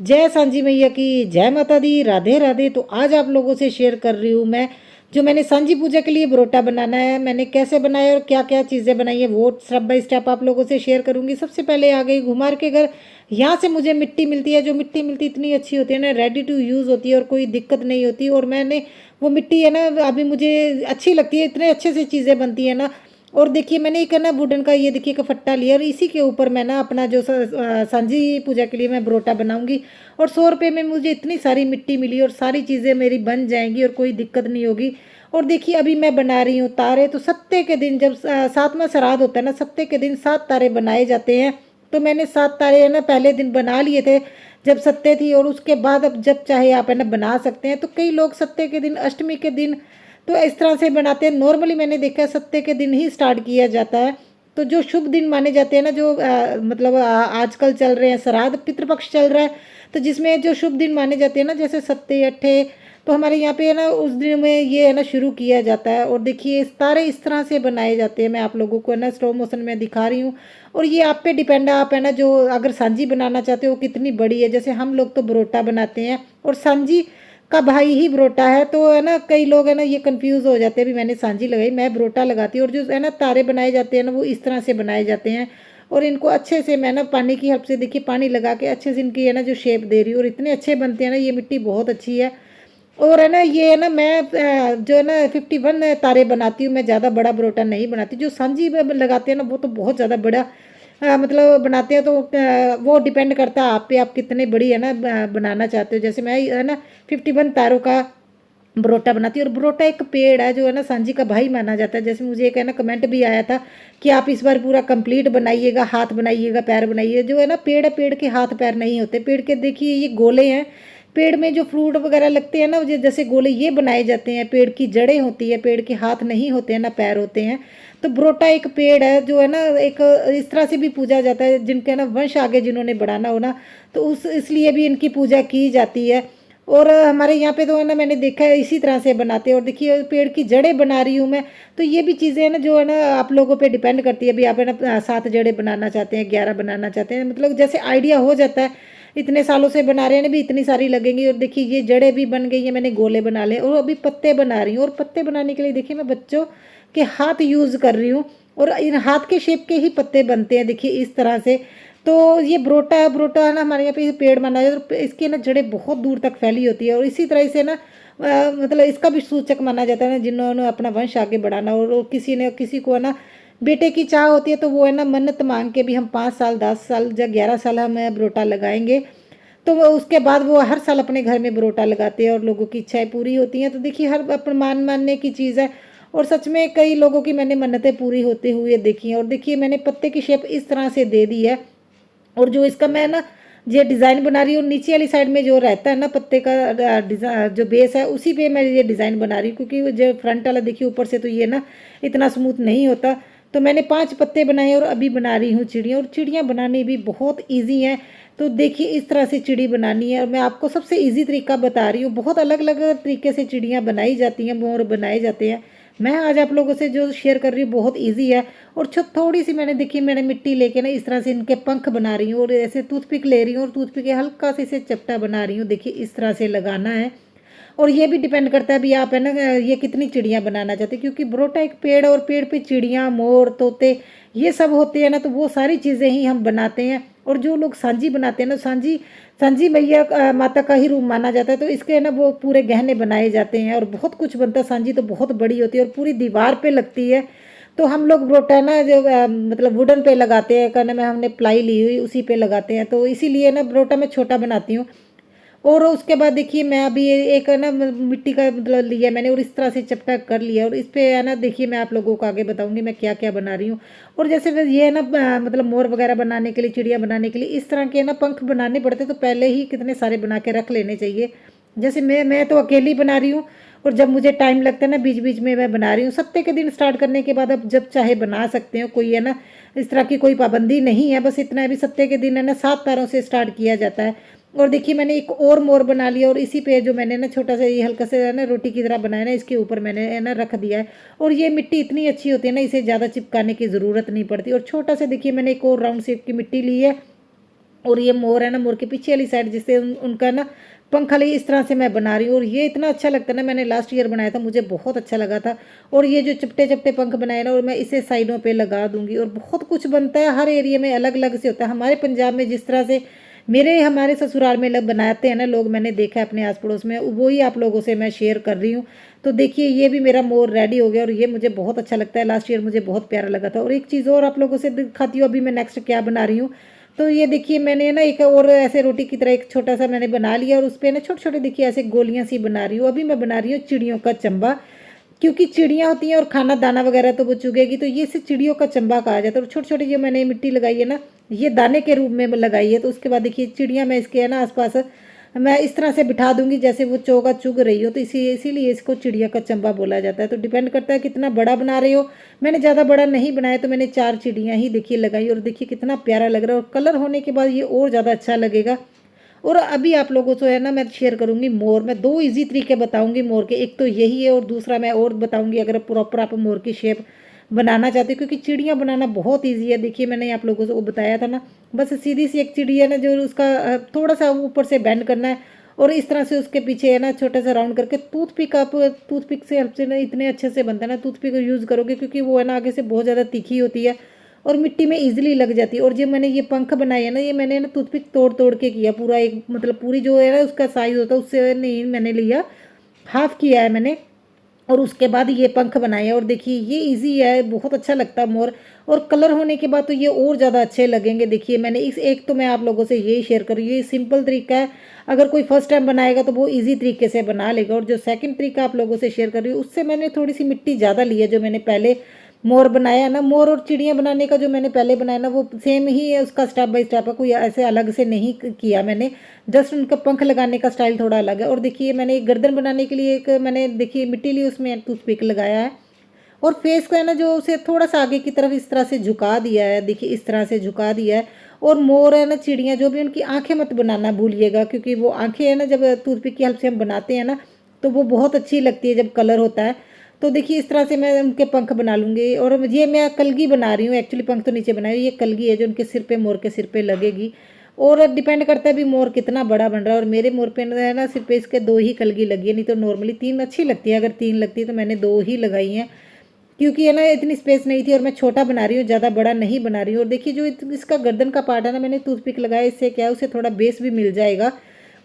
जय सांझी मैया की जय माता दी। राधे राधे। तो आज आप लोगों से शेयर कर रही हूँ मैं जो मैंने सांझी पूजा के लिए बरोटा बनाना है, मैंने कैसे बनाया और क्या क्या चीज़ें बनाई है वो स्टेप बाय स्टेप आप लोगों से शेयर करूंगी। सबसे पहले आ गई घुमार के घर। यहाँ से मुझे मिट्टी मिलती है, जो मिट्टी मिलती इतनी अच्छी होती है ना, रेडी टू यूज़ होती है और कोई दिक्कत नहीं होती। और मैंने वो मिट्टी है ना, अभी मुझे अच्छी लगती है, इतने अच्छे से चीज़ें बनती है ना। और देखिए मैंने एक है ना वुडन का ये देखिए का फट्टा लिया और इसी के ऊपर मैं ना अपना जो सांझी पूजा के लिए मैं बरोटा बनाऊंगी। और 100 रुपये में मुझे इतनी सारी मिट्टी मिली और सारी चीज़ें मेरी बन जाएंगी और कोई दिक्कत नहीं होगी। और देखिए अभी मैं बना रही हूँ तारे। तो सत्ते के दिन जब सातवां श्राद्ध होता है ना, सत्ते के दिन 7 तारे बनाए जाते हैं। तो मैंने 7 तारे है ना पहले दिन बना लिए थे जब सत्ते थी, और उसके बाद अब जब चाहे आप है ना बना सकते हैं। तो कई लोग सत्ते के दिन, अष्टमी के दिन तो इस तरह से बनाते हैं। नॉर्मली मैंने देखा है सत्ते के दिन ही स्टार्ट किया जाता है। तो जो शुभ दिन माने जाते हैं ना, जो मतलब आजकल चल रहे हैं श्राद्ध पितृपक्ष चल रहा है, तो जिसमें जो शुभ दिन माने जाते हैं ना, जैसे सत्ते अट्ठे, तो हमारे यहाँ पे है ना उस दिन में ये है ना शुरू किया जाता है। और देखिए इस तारे इस तरह से बनाए जाते हैं, मैं आप लोगों को है ना स्लो मोशन में दिखा रही हूँ। और ये आप पे डिपेंड है, आप है ना जो अगर सांझी बनाना चाहते हो कितनी बड़ी है। जैसे हम लोग तो बरोटा बनाते हैं और सांझी का भाई ही बरोटा है, तो है ना कई लोग है ना ये कंफ्यूज हो जाते हैं। अभी मैंने सांझी लगाई, मैं बरोटा लगाती हूँ। और जो है ना तारे बनाए जाते हैं ना, वो इस तरह से बनाए जाते हैं। और इनको अच्छे से मैं ना पानी की हेल्प से देखिए पानी लगा के अच्छे से इनकी है ना जो शेप दे रही हूँ, और इतने अच्छे बनते हैं ना। ये मिट्टी बहुत अच्छी है। और है ना ये है ना मैं जो है ना 51 तारे बनाती हूँ। मैं ज़्यादा बड़ा बरोटा नहीं बनाती। जो सांझी में लगाते हैं ना वो तो बहुत ज़्यादा बड़ा मतलब बनाते हैं। तो वो डिपेंड करता है आप पे, आप कितने बड़ी है ना बनाना चाहते हो। जैसे मैं है ना 51 तारों का बरोटा बनाती हूँ। और बरोटा एक पेड़ है जो है ना सांझी का भाई माना जाता है। जैसे मुझे एक है ना कमेंट भी आया था कि आप इस बार पूरा कंप्लीट बनाइएगा, हाथ बनाइएगा, पैर बनाइए। जो है ना पेड़ है, पेड़ के हाथ पैर नहीं होते। पेड़ के देखिए ये गोले हैं, पेड़ में जो फ्रूट वगैरह लगते हैं ना, जैसे गोले ये बनाए जाते हैं। पेड़ की जड़ें होती है, पेड़ के हाथ नहीं होते हैं ना पैर होते हैं। तो बरोटा एक पेड़ है जो है ना एक इस तरह से भी पूजा जाता है, जिनके ना वंश आगे जिन्होंने बढ़ाना हो ना, तो उस इसलिए भी इनकी पूजा की जाती है। और हमारे यहाँ पे तो है ना मैंने देखा है इसी तरह से बनाते हैं। और देखिए पेड़ की जड़ें बना रही हूँ मैं। तो ये भी चीज़ें हैं ना जो है ना आप लोगों पे डिपेंड करती है। अभी आप है ना 7 जड़ें बनाना चाहते हैं, 11 बनाना चाहते हैं, मतलब जैसे आइडिया हो जाता है। इतने सालों से बना रहे हैं ना, भी इतनी सारी लगेंगी। और देखिए ये जड़ें भी बन गई हैं, मैंने गोले बना लिए और अभी पत्ते बना रही हूँ। और पत्ते बनाने के लिए देखिए मैं बच्चों के हाथ यूज़ कर रही हूँ, और इन हाथ के शेप के ही पत्ते बनते हैं देखिए इस तरह से। तो ये बरोटा है, बरोटा है ना हमारे यहाँ पे पेड़ माना जाता है। और इसकी ना जड़ें बहुत दूर तक फैली होती है। और इसी तरह से ना मतलब इसका भी सूचक माना जाता है ना, जिन्होंने अपना वंश आगे बढ़ाना। और किसी ने किसी को है ना बेटे की चाह होती है, तो वो है ना मन्नत मांग के भी हम 5 साल 10 साल या 11 साल हम बरोटा लगाएंगे। तो वो उसके बाद वो हर साल अपने घर में बरोटा लगाते हैं और लोगों की इच्छाएं पूरी होती हैं। तो देखिए हर अपन मानने की चीज़ है। और सच में कई लोगों की मैंने मन्नतें पूरी होते हुए देखी हैं। और देखिए मैंने पत्ते की शेप इस तरह से दे दी है। और जो इसका मैं ना ये डिज़ाइन बना रही हूँ, नीचे वाली साइड में जो रहता है ना पत्ते का डिज़ाइन जो बेस है, उसी पे मैं ये डिज़ाइन बना रही हूँ। क्योंकि जो फ्रंट वाला देखिए ऊपर से तो ये ना इतना स्मूथ नहीं होता। तो मैंने 5 पत्ते बनाए और अभी बना रही हूँ चिड़िया। और चिड़ियाँ बनानी भी बहुत ईजी हैं। तो देखिए इस तरह से चिड़ी बनानी है, और मैं आपको सबसे ईजी तरीका बता रही हूँ। बहुत अलग अलग तरीके से चिड़ियाँ बनाई जाती हैं, मोर बनाए जाते हैं। मैं आज आप लोगों से जो शेयर कर रही हूँ बहुत ईजी है। और थोड़ी सी मैंने देखी, मैंने मिट्टी लेके ना इस तरह से इनके पंख बना रही हूँ। और ऐसे टूथपिक ले रही हूँ और टूथपिक के हल्का से इसे चपटा बना रही हूँ। देखिए इस तरह से लगाना है। और ये भी डिपेंड करता है भी आप है ना ये कितनी चिड़ियाँ बनाना चाहते हैं। क्योंकि बरोटा एक पेड़ है और पेड़ पे चिड़ियाँ, मोर, तोते ये सब होते हैं ना, तो वो सारी चीज़ें ही हम बनाते हैं। और जो लोग सांझी बनाते हैं ना, सांझी सांझी मैया माता का ही रूप माना जाता है। तो इसके ना वो पूरे गहने बनाए जाते हैं और बहुत कुछ बनता है। सांझी तो बहुत बड़ी होती है और पूरी दीवार पे लगती है। तो हम लोग बरोटा ना जो मतलब वुडन पे लगाते हैं, कहने में हमने प्लाई ली हुई उसी पे लगाते हैं। तो इसीलिए ना बरोटा मैं छोटा बनाती हूँ। और उसके बाद देखिए मैं अभी एक है ना मिट्टी का मतलब लिया मैंने और इस तरह से चपटा कर लिया। और इस पे है ना देखिए मैं आप लोगों को आगे बताऊंगी मैं क्या क्या बना रही हूँ। और जैसे फिर ये है ना मतलब मोर वगैरह बनाने के लिए, चिड़िया बनाने के लिए इस तरह के ना पंख बनाने पड़ते, तो पहले ही कितने सारे बना के रख लेने चाहिए। जैसे मैं तो अकेली बना रही हूँ। और जब मुझे टाइम लगता है ना बीच बीच में मैं बना रही हूँ। सप्ते के दिन स्टार्ट करने के बाद अब जब चाहे बना सकते हो, कोई है ना इस तरह की कोई पाबंदी नहीं है। बस इतना है भी सप्ते के दिन है ना 7 तारों से स्टार्ट किया जाता है। और देखिए मैंने एक और मोर बना लिया और इसी पे जो मैंने ना छोटा सा ये हल्का से ना रोटी की तरह बनाया ना, इसके ऊपर मैंने है ना रख दिया है। और ये मिट्टी इतनी अच्छी होती है ना, इसे ज़्यादा चिपकाने की ज़रूरत नहीं पड़ती। और छोटा सा देखिए मैंने एक और राउंड शेप की मिट्टी ली है और ये मोर है ना, मोर के पीछे वाली साइड जिससे उनका ना पंख वाली इस तरह से मैं बना रही हूँ। और ये इतना अच्छा लगता है ना, मैंने लास्ट ईयर बनाया था, मुझे बहुत अच्छा लगा था। और ये जो चिपटे चिपटे पंख बनाए ना, और मैं इसे साइडों पे लगा दूंगी। और बहुत कुछ बनता है, हर एरिया में अलग अलग से होता है। हमारे पंजाब में जिस तरह से हमारे ससुराल में लोग बनाते हैं ना, लोग मैंने देखा है अपने आस पड़ोस में, वही आप लोगों से मैं शेयर कर रही हूँ। तो देखिए ये भी मेरा मोर रेडी हो गया, और ये मुझे बहुत अच्छा लगता है। लास्ट ईयर मुझे बहुत प्यारा लगा था। और एक चीज़ और आप लोगों से दिखाती हूँ, अभी मैं नेक्स्ट क्या बना रही हूँ। तो ये देखिए मैंने ना एक और ऐसे रोटी की तरह एक छोटा सा मैंने बना लिया, और उस पर ना छोटे छोटे देखिए ऐसे गोलियां सी बना रही हूँ। अभी मैं बना रही हूँ चिड़ियों का चंबा, क्योंकि चिड़ियाँ होती हैं और खाना दाना वगैरह तो वो चुगेगी, तो ये इसे चिड़ियों का चंबा कहा जाता है। और छोटी छोटी जो मैंने मिट्टी लगाई है ना, ये दाने के रूप में लगाई है। तो उसके बाद देखिए चिड़ियाँ मैं इसके है ना आसपास मैं इस तरह से बिठा दूंगी जैसे वो चोगा चुग रही हो, तो इसीलिए इसको चिड़िया का चंबा बोला जाता है। तो डिपेंड करता है कितना बड़ा बना रहे हो। मैंने ज़्यादा बड़ा नहीं बनाया, तो मैंने 4 चिड़ियाँ ही देखिए लगाई, और देखिए कितना प्यारा लग रहा है। और कलर होने के बाद ये और ज़्यादा अच्छा लगेगा। और अभी आप लोगों से है ना मैं शेयर करूंगी मोर। मैं 2 इजी तरीके बताऊंगी मोर के, एक तो यही है, और दूसरा मैं और बताऊंगी अगर प्रॉपर आप मोर की शेप बनाना चाहते हो, क्योंकि चिड़ियाँ बनाना बहुत ईजी है। देखिए मैंने आप लोगों से वो बताया था ना, बस सीधी सी एक चिड़िया ना, जो उसका थोड़ा सा ऊपर से बेंड करना है, और इस तरह से उसके पीछे है ना छोटा सा राउंड करके टूथपिक, आप टूथपिक से हेल्प से ना इतने अच्छे से बनता है ना, टूथपिक यूज़ करोगे क्योंकि वो है ना आगे से बहुत ज़्यादा तीखी होती है और मिट्टी में इजीली लग जाती है। और जो मैंने ये पंख बनाए है ना, ये मैंने ना टूथपिक तोड़ तोड़ के किया पूरा, एक मतलब पूरी जो है ना उसका साइज होता है उससे नहीं मैंने लिया, हाफ किया है मैंने, और उसके बाद ये पंख बनाए। और देखिए ये इजी है, बहुत अच्छा लगता है मोर। और कलर होने के बाद तो ये और ज़्यादा अच्छे लगेंगे। देखिए मैंने इस एक तो मैं आप लोगों से यही शेयर कर रही हूँ, ये सिंपल तरीका है। अगर कोई फर्स्ट टाइम बनाएगा तो वो इजी तरीके से बना लेगा। और जो सेकंड तरीका आप लोगों से शेयर कर रही हूँ, उससे मैंने थोड़ी सी मिट्टी ज़्यादा ली है। जो मैंने पहले मोर बनाया ना, मोर और चिड़ियाँ बनाने का जो मैंने पहले बनाया ना, वो सेम ही है, उसका स्टेप बाय स्टेप है, कोई ऐसे अलग से नहीं किया मैंने। जस्ट उनका पंख लगाने का स्टाइल थोड़ा अलग है। और देखिए मैंने एक गर्दन बनाने के लिए एक मैंने देखिए मिट्टी ली, उसमें टूथपिक लगाया है, और फेस को है ना जो उसे थोड़ा सा आगे की तरफ इस तरह से झुका दिया है। देखिए इस तरह से झुका दिया है। और मोर है ना, चिड़ियाँ जो भी, उनकी आंखें मत बनाना भूलिएगा, क्योंकि वो आंखें है ना जब टूथपिक की हेल्प से हम बनाते हैं ना, तो वो बहुत अच्छी लगती है जब कलर होता है। तो देखिए इस तरह से मैं उनके पंख बना लूँगी। और ये मैं कलगी बना रही हूँ, एक्चुअली पंख तो नीचे बनाई हुई, ये कलगी है जो उनके सिर पे, मोर के सिर पे लगेगी। और डिपेंड करता है भी मोर कितना बड़ा बन रहा है। और मेरे मोर पे है ना सिर पे इसके 2 ही कलगी लगी है, नहीं तो नॉर्मली 3 अच्छी लगती है। अगर 3 लगती है तो मैंने 2 ही लगाई हैं, क्योंकि है ना इतनी स्पेस नहीं थी, और मैं छोटा बना रही हूँ, ज़्यादा बड़ा नहीं बना रही हूँ। और देखिए जो इसका गर्दन का पार्ट है ना, मैंने टूथपिक लगाया, इससे क्या है उसे थोड़ा बेस भी मिल जाएगा।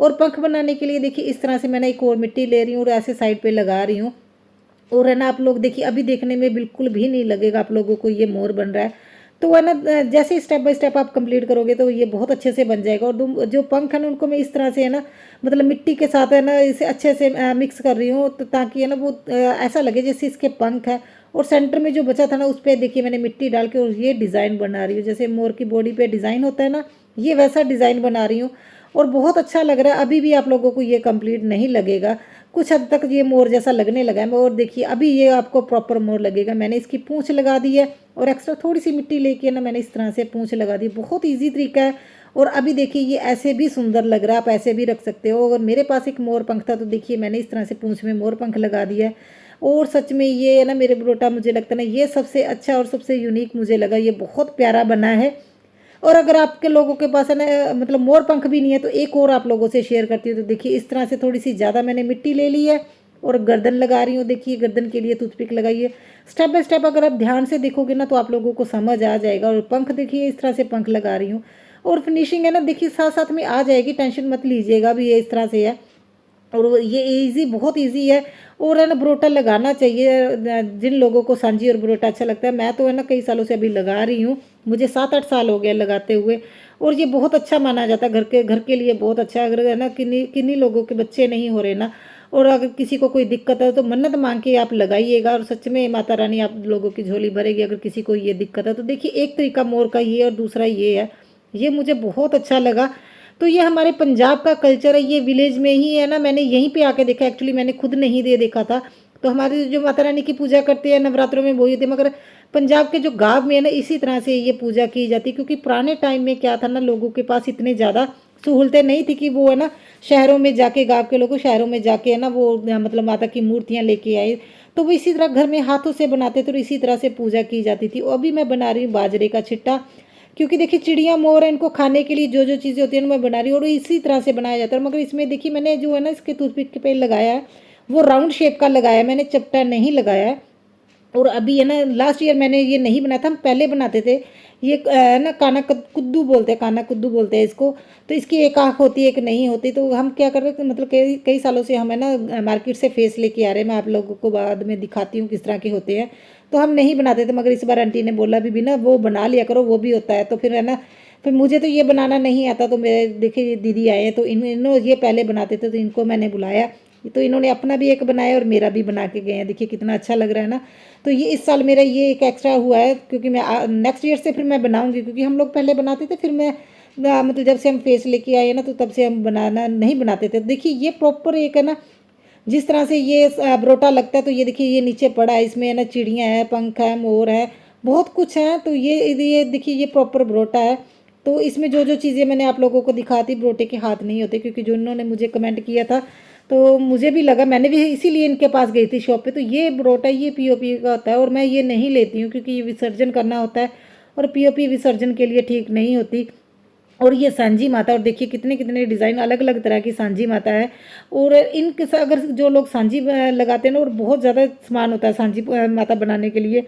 और पंख बनाने के लिए देखिए इस तरह से मैंने एक और मिट्टी ले रही हूँ और ऐसे साइड पे लगा रही हूँ। और है ना आप लोग देखिए अभी देखने में बिल्कुल भी नहीं लगेगा आप लोगों को ये मोर बन रहा है। तो है ना जैसे स्टेप बाय स्टेप आप कंप्लीट करोगे तो ये बहुत अच्छे से बन जाएगा। और जो पंख है ना, उनको मैं इस तरह से है ना, मतलब मिट्टी के साथ है ना इसे अच्छे से मिक्स कर रही हूँ, तो ताकि है ना वो ऐसा लगे जैसे इसके पंख है। और सेंटर में जो बचा था ना, उस पर देखिए मैंने मिट्टी डाल के और ये डिज़ाइन बना रही हूँ, जैसे मोर की बॉडी पे डिज़ाइन होता है ना, ये वैसा डिज़ाइन बना रही हूँ। और बहुत अच्छा लग रहा है। अभी भी आप लोगों को ये कंप्लीट नहीं लगेगा, कुछ हद तक ये मोर जैसा लगने लगा है। और देखिए अभी ये आपको प्रॉपर मोर लगेगा। मैंने इसकी पूंछ लगा दी है, और एक्स्ट्रा थोड़ी सी मिट्टी लेके ना मैंने इस तरह से पूंछ लगा दी। बहुत ईजी तरीका है। और अभी देखिए ये ऐसे भी सुंदर लग रहा है, आप ऐसे भी रख सकते हो। अगर मेरे पास एक मोर पंख था तो देखिए मैंने इस तरह से पूंछ में मोर पंख लगा दिया है। और सच में ये है ना मेरे बरोटा, मुझे लगता है ना ये सबसे अच्छा और सबसे यूनिक मुझे लगा, ये बहुत प्यारा बना है। और अगर आपके लोगों के पास है ना मतलब मोर पंख भी नहीं है, तो एक और आप लोगों से शेयर करती हूँ। तो देखिए इस तरह से थोड़ी सी ज़्यादा मैंने मिट्टी ले ली है, और गर्दन लगा रही हूँ। देखिए गर्दन के लिए टूथपिक लगाइए। स्टेप बाय स्टेप अगर आप ध्यान से देखोगे ना, तो आप लोगों को समझ आ जाएगा। और पंख देखिए इस तरह से पंख लगा रही हूँ, और फिनिशिंग है ना देखिए साथ साथ में आ जाएगी, टेंशन मत लीजिएगा। भी ये इस तरह से है, और ये इजी, बहुत इजी है। और है ना बरोटा लगाना चाहिए जिन लोगों को सांझी और बरोटा अच्छा लगता है। मैं तो है ना कई सालों से अभी लगा रही हूँ, मुझे 7-8 साल हो गए लगाते हुए। और ये बहुत अच्छा माना जाता है, घर के लिए बहुत अच्छा। अगर है ना किन्हीं किन्हीं लोगों के बच्चे नहीं हो रहे ना, और अगर किसी को कोई दिक्कत है तो मन्नत मांग के आप लगाइएगा, और सच में माता रानी आप लोगों की झोली भरेगी। अगर किसी को ये दिक्कत है तो देखिए एक तरीका मोर का ये, और दूसरा ये है, ये मुझे बहुत अच्छा लगा। तो ये हमारे पंजाब का कल्चर है, ये विलेज में ही है ना, मैंने यहीं पे आके देखा। एक्चुअली मैंने खुद नहीं दे देखा था। तो हमारे जो माता रानी की पूजा करते हैं नवरात्रों में वही होती है, मगर पंजाब के जो गांव में है ना इसी तरह से ये पूजा की जाती है। क्योंकि पुराने टाइम में क्या था ना, लोगों के पास इतने ज़्यादा सहूलतें नहीं थी कि वो है ना शहरों में जाके, गाँव के लोग शहरों में जाके है ना वो मतलब माता की मूर्तियाँ लेके आए। तो वो इसी तरह घर में हाथों से बनाते थे, और इसी तरह से पूजा की जाती थी। और अभी मैं बना रही हूँ बाजरे का छिट्टा। क्योंकि देखिए चिड़िया मोर है, इनको खाने के लिए जो जो चीज़ें होती हैं मैं बना रही हूँ और इसी तरह से बनाया जाता है। मगर इसमें देखिए मैंने जो है ना इसके टूथपिक पे लगाया है वो राउंड शेप का लगाया है, मैंने चपटा नहीं लगाया है। और अभी है ना लास्ट ईयर मैंने ये नहीं बनाया था, हम पहले बनाते थे। ये ना काना कुद्दू बोलते हैं, काना कुद्दू बोलते हैं इसको। तो इसकी एक आँख होती है एक नहीं होती। तो हम क्या कर रहे थे, मतलब कई कई सालों से हम है ना मार्केट से फेस लेके आ रहे हैं। मैं आप लोगों को बाद में दिखाती हूँ किस तरह के होते हैं। तो हम नहीं बनाते थे, मगर इस बार आंटी ने बोला भी ना वो बना लिया करो, वो भी होता है। तो फिर है ना, फिर मुझे तो ये बनाना नहीं आता। तो मेरे देखिए दीदी आए हैं तो इन्होंने ये पहले बनाते थे तो इनको मैंने बुलाया। तो इन्होंने अपना भी एक बनाया और मेरा भी बना के गए हैं। देखिए कितना अच्छा लग रहा है ना। तो ये इस साल मेरा ये एक एक्स्ट्रा हुआ है, क्योंकि मैं नेक्स्ट ईयर से फिर मैं बनाऊंगी। क्योंकि हम लोग पहले बनाते थे, फिर मैं मतलब जब से हम फेस लेके आए ना तो तब से हम बनाना नहीं बनाते थे। देखिए ये प्रॉपर एक है ना, जिस तरह से ये बरोटा लगता है। तो ये देखिए ये नीचे पड़ा है, इसमें है ना चिड़ियाँ हैं, पंख है, मोर है, बहुत कुछ है। तो ये देखिए ये प्रॉपर बरोटा है। तो इसमें जो जो चीज़ें मैंने आप लोगों को दिखाती, बरोटे के हाथ नहीं होते। क्योंकि जो इन्होंने मुझे कमेंट किया था तो मुझे भी लगा, मैंने भी इसीलिए इनके पास गई थी शॉप पे। तो ये बरोटा ये पीओपी का होता है और मैं ये नहीं लेती हूँ क्योंकि ये विसर्जन करना होता है और पीओपी विसर्जन के लिए ठीक नहीं होती। और ये सांझी माता, और देखिए कितने कितने डिज़ाइन, अलग अलग तरह की सांझी माता है। और इनके साथ अगर जो लोग सांझी लगाते हैं ना, और बहुत ज़्यादा सामान होता है सांझी माता बनाने के लिए,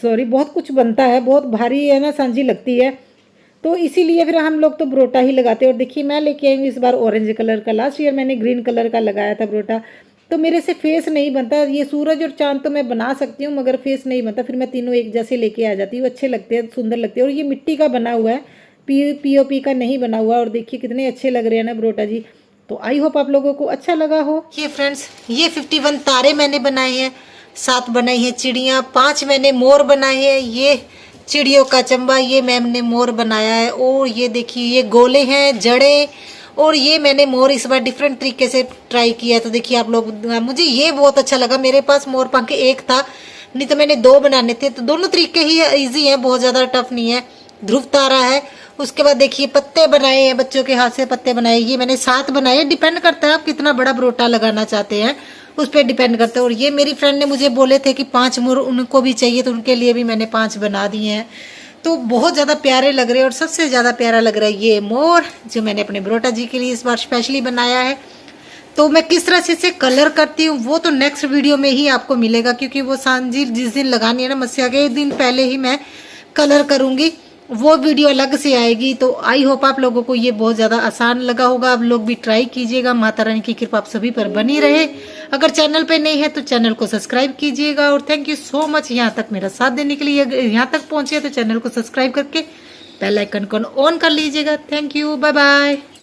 सॉरी बहुत कुछ बनता है, बहुत भारी है ना सांझी लगती है। तो इसीलिए फिर हम लोग तो बरोटा ही लगाते हैं। और देखिए मैं लेके आई हूँ इस बार ऑरेंज कलर का, लास्ट ईयर मैंने ग्रीन कलर का लगाया था बरोटा। तो मेरे से फेस नहीं बनता। ये सूरज और चांद तो मैं बना सकती हूँ मगर फेस नहीं बनता। फिर मैं तीनों एक जैसे लेके आ जाती हूँ, अच्छे लगते हैं, सुंदर लगते हैं। और ये मिट्टी का बना हुआ है, पीओपी का नहीं बना हुआ। और देखिए कितने अच्छे लग रहे हैं ना बरोटा जी। तो आई होप आप लोगों को अच्छा लगा हो। ये फ्रेंड्स, ये 51 तारे मैंने बनाए हैं, 7 बनाई है चिड़िया, 5 मैंने मोर बनाए हैं। ये चिड़ियों का चंबा, ये मैम ने मोर बनाया है। और ये देखिए ये गोले हैं, जड़े। और ये मैंने मोर इस बार डिफरेंट तरीके से ट्राई किया है। तो देखिए आप लोग, मुझे ये बहुत अच्छा लगा। मेरे पास मोर पंख एक था, नहीं तो मैंने 2 बनाने थे। तो दोनों तरीके ही इजी हैं, बहुत ज़्यादा टफ नहीं है। ध्रुव तारा है। उसके बाद देखिए पत्ते बनाए हैं, बच्चों के हाथ से पत्ते बनाए। ये मैंने 7 बनाए। डिपेंड करता है आप कितना बड़ा बरोटा लगाना चाहते हैं, उस पर डिपेंड करता है। और ये मेरी फ्रेंड ने मुझे बोले थे कि 5 मोर उनको भी चाहिए, तो उनके लिए भी मैंने 5 बना दिए हैं। तो बहुत ज़्यादा प्यारे लग रहे हैं। और सबसे ज़्यादा प्यारा लग रहा है ये मोर, जो मैंने अपने बरोटा जी के लिए इस बार स्पेशली बनाया है। तो मैं किस तरह से इसे कलर करती हूँ वो तो नेक्स्ट वीडियो में ही आपको मिलेगा, क्योंकि वो सांझी जिस दिन लगानी है ना, मस्या के 1 दिन पहले ही मैं कलर करूँगी, वो वीडियो अलग से आएगी। तो आई होप आप लोगों को ये बहुत ज़्यादा आसान लगा होगा। आप लोग भी ट्राई कीजिएगा। माता रानी की कृपा आप सभी पर बनी रहे। अगर चैनल पे नहीं है तो चैनल को सब्सक्राइब कीजिएगा। और थैंक यू सो मच यहाँ तक मेरा साथ देने के लिए। अगर यहाँ तक पहुँचे तो चैनल को सब्सक्राइब करके बेल आइकन को ऑन कर लीजिएगा। Thank you, bye bye.